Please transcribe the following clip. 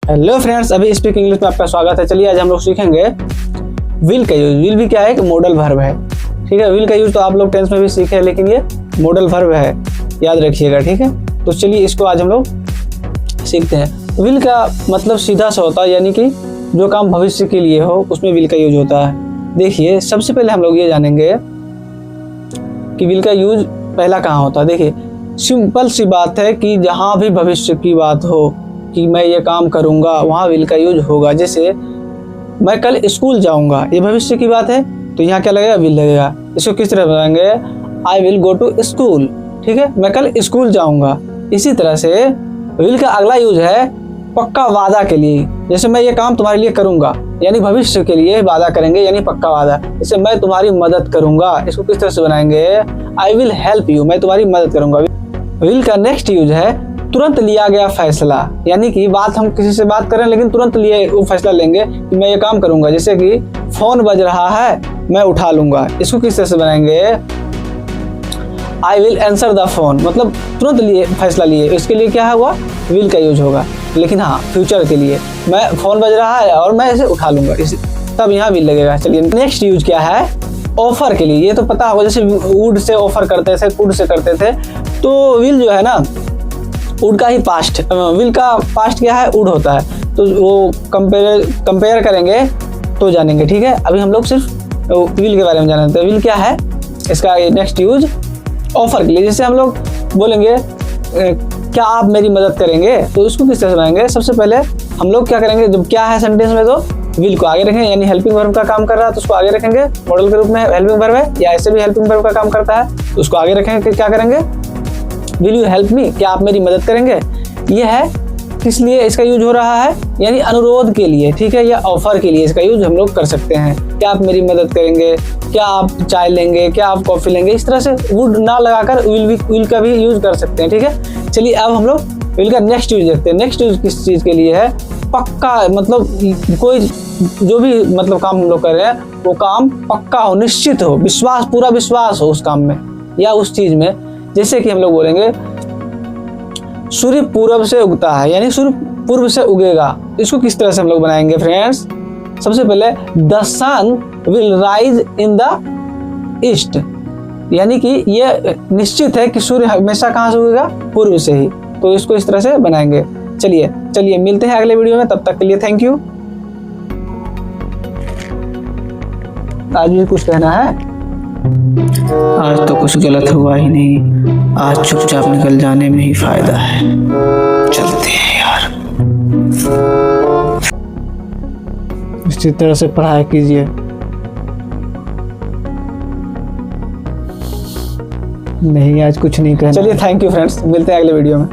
Hello friends, अभी speak English में आपका स्वागत है। चलिए आज हम लोग सीखेंगे विल का यूज। विल भी क्या है? एक मॉडल वर्ब है। ठीक है, विल का यूज तो आप लोग टेंस में भी सीखे हैं, लेकिन ये मॉडल वर्ब है, याद रखिएगा। ठीक है, तो चलिए इसको आज हम लोग सीखते हैं। विल का मतलब सीधा सा होता है, यानी कि जो काम भविष्य के लिए हो उसमें विल का यूज होता है। देखिए, सबसे पहले हम लोग ये जानेंगे कि विल का यूज पहला कहाँ होता है। देखिए, सिंपल सी बात है कि जहाँ भी भविष्य की बात हो कि मैं ये काम करूँगा, वहाँ विल का यूज होगा। जैसे मैं कल स्कूल जाऊँगा, ये भविष्य की बात है, तो यहाँ क्या लगेगा? विल लगेगा। इसको किस तरह बताएंगे? I will go to school. ठीक है, मैं कल स्कूल जाऊँगा। इसी तरह से विल का अगला यूज है पक्का वादा के लिए। जैसे मैं ये काम तुम्हारे लिए करूँगा, यानी भविष्य के लिए वादा करेंगे, यानी पक्का वादा। जैसे मैं तुम्हारी मदद करूँगा, इसको किस तरह से बनाएंगे? आई विल हेल्प यू, मैं तुम्हारी मदद करूँगा। विल का नेक्स्ट यूज है तुरंत लिया गया फैसला, यानी कि बात हम किसी से बात करें लेकिन तुरंत लिए वो फैसला लेंगे कि मैं ये काम करूंगा। जैसे कि फोन बज रहा है, मैं उठा लूंगा। इसको किस तरह से बनाएंगे? I will answer the phone, मतलब तुरंत लिए फैसला लिए। इसके लिए क्या हुआ? विल का यूज होगा। लेकिन हाँ, फ्यूचर के लिए मैं फोन बज रहा है और मैं इसे उठा लूंगा, तब यहाँ विल लगेगा। चलिए नेक्स्ट यूज क्या है? ऑफर के लिए। ये तो पता होगा, जैसे वुड से ऑफर करते थे, कुड से करते थे, तो विल जो है ना, वुड का ही पास्ट, विल का पास्ट क्या है? वुड होता है। तो वो कंपेयर करेंगे तो जानेंगे। ठीक है, अभी हम लोग सिर्फ विल के बारे में जानते हैं। विल क्या है? इसका नेक्स्ट यूज ऑफर के लिए। जैसे हम लोग बोलेंगे क्या आप मेरी मदद करेंगे, तो इसको किस तरह से बनाएंगे? सबसे पहले हम लोग क्या करेंगे, जब क्या है सेंटेंस में, तो विल को आगे रखेंगे, यानी हेल्पिंग वर्ब का काम कर रहा है तो उसको आगे रखेंगे। मॉडल के रूप में हेल्पिंग वर्ब है, या ऐसे भी हेल्पिंग वर्ब का काम करता है तो उसको आगे रखेंगे। क्या करेंगे? विल यू हेल्प मी, क्या आप मेरी मदद करेंगे। ये है किस लिए इसका यूज हो रहा है? यानी अनुरोध के लिए। ठीक है, या ऑफर के लिए इसका यूज हम लोग कर सकते हैं। क्या आप मेरी मदद करेंगे, क्या आप चाय लेंगे, क्या आप कॉफी लेंगे। इस तरह से वुड ना लगाकर विल का भी यूज कर सकते हैं। ठीक है, चलिए अब हम लोग विल का नेक्स्ट यूज देखते हैं। नेक्स्ट यूज किस चीज के लिए है? पक्का, मतलब कोई जो भी मतलब काम हम लोग कर रहे हैं वो काम पक्का हो, निश्चित हो, विश्वास, पूरा विश्वास हो उस काम में या उस चीज में। जैसे कि हम लोग बोलेंगे सूर्य पूर्व से उगता है, यानी सूर्य पूर्व से उगेगा। इसको किस तरह से हम लोग बनाएंगे फ्रेंड्स? सबसे पहले the sun will rise in the east, यानी कि ये निश्चित है कि सूर्य हमेशा कहाँ से उगेगा? पूर्व से ही। तो इसको इस तरह से बनाएंगे। चलिए मिलते हैं अगले वीडियो में, तब तक के लिए थैंक यू। आज भी कुछ कहना है? आज तो कुछ गलत हुआ ही नहीं, आज चुपचाप निकल जाने में ही फायदा है। चलते हैं यार। इसी तरह से पढ़ाई कीजिए। नहीं, आज कुछ नहीं कहना। चलिए थैंक यू फ्रेंड्स, मिलते हैं अगले वीडियो में।